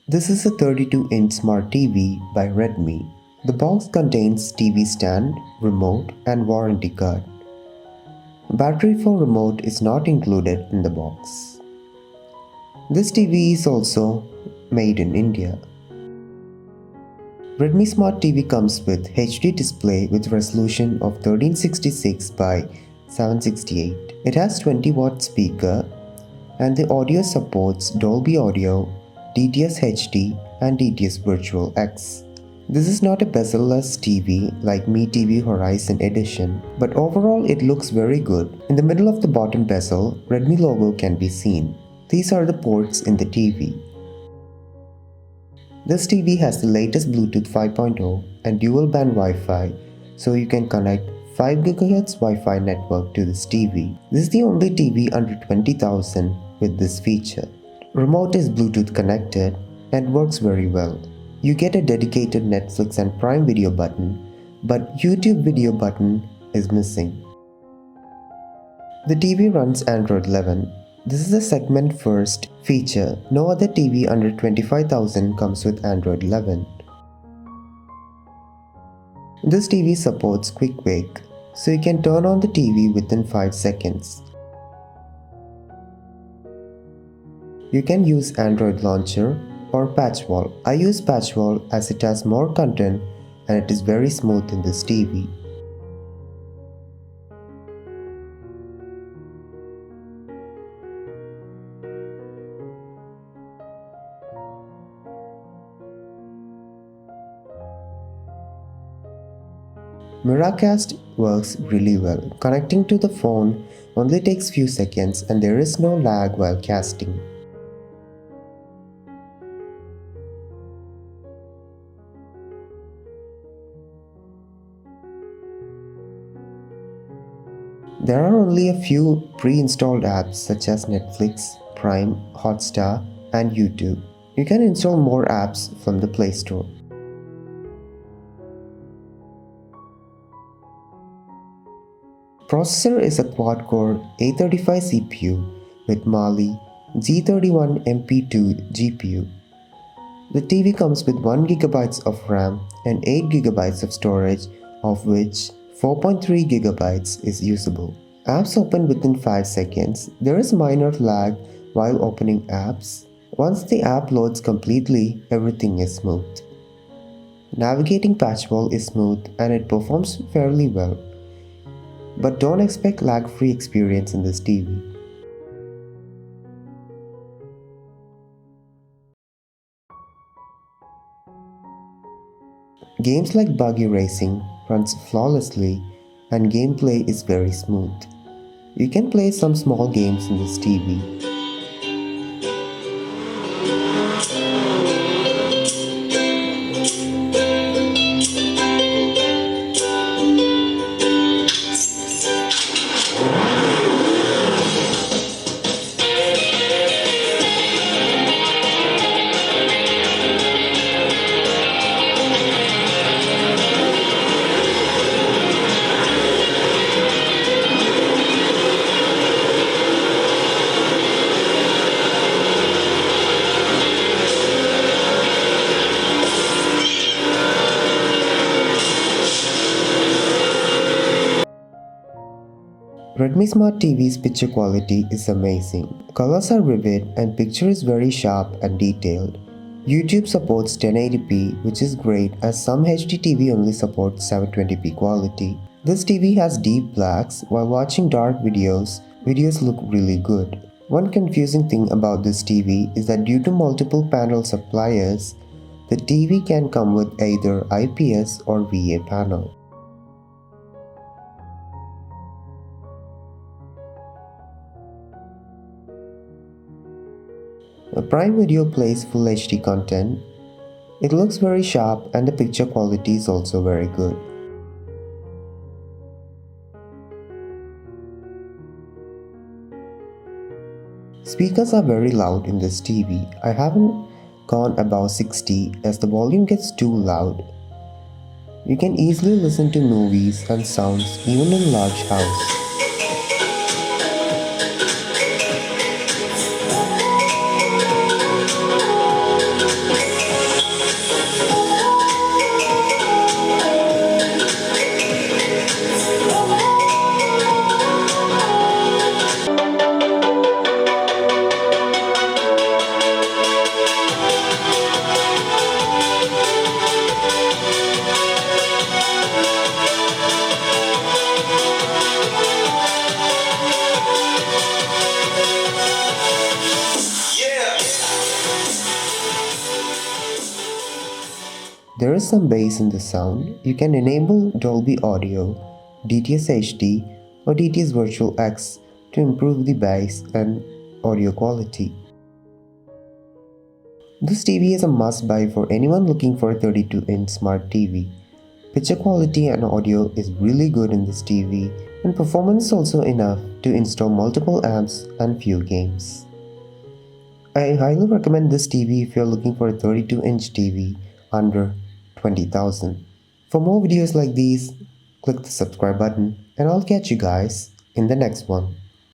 This is a 32-inch smart TV by Redmi. The box contains TV stand, remote and warranty card. Battery for remote is not included in the box. This TV is also made in India. Redmi Smart TV comes with HD display with resolution of 1366 by 768. It has 20-watt speaker and the audio supports Dolby Audio, DTS HD and DTS Virtual X. This is not a bezel-less TV like Mi TV Horizon Edition, but overall it looks very good. In the middle of the bottom bezel, Redmi logo can be seen. These are the ports in the TV. This TV has the latest Bluetooth 5.0 and dual-band Wi-Fi, so you can connect 5 GHz Wi-Fi network to this TV. This is the only TV under 20,000 with this feature. Remote is Bluetooth connected and works very well. You get a dedicated Netflix and Prime Video button, but YouTube Video button is missing. The TV runs Android 11. This is a segment first feature. No other TV under 25,000 comes with Android 11. This TV supports Quick Wake, so you can turn on the TV within 5 seconds. You can use Android Launcher or PatchWall. I use PatchWall as it has more content and it is very smooth in this TV. Miracast works really well. Connecting to the phone only takes few seconds and there is no lag while casting. There are only a few pre-installed apps such as Netflix, Prime, Hotstar and YouTube. You can install more apps from the Play Store. Processor is a quad-core A35 CPU with Mali G31 MP2 GPU. The TV comes with 1 GB of RAM and 8 GB of storage, of which 4.3 GB is usable. Apps open within 5 seconds. There is minor lag while opening apps. Once the app loads completely, everything is smooth. Navigating PatchWall is smooth and it performs fairly well. But don't expect lag-free experience in this TV. Games like Buggy Racing runs flawlessly and gameplay is very smooth. You can play some small games in this TV. Redmi Smart TV's picture quality is amazing. Colors are vivid and picture is very sharp and detailed. YouTube supports 1080p, which is great as some HD TV only supports 720p quality. This TV has deep blacks. While watching dark videos look really good. One confusing thing about this TV is that due to multiple panel suppliers, the TV can come with either IPS or VA panel. A Prime Video plays Full HD content. It looks very sharp and the picture quality is also very good. Speakers are very loud in this TV. I haven't gone above 60 as the volume gets too loud. You can easily listen to movies and sounds even in large house. There is some bass in the sound. You can enable Dolby Audio, DTS HD, or DTS Virtual X to improve the bass and audio quality. This TV is a must-buy for anyone looking for a 32-inch smart TV. Picture quality and audio is really good in this TV, and performance is also enough to install multiple apps and few games. I highly recommend this TV if you're looking for a 32-inch TV under 20,000. For more videos like these, click the subscribe button and I'll catch you guys in the next one.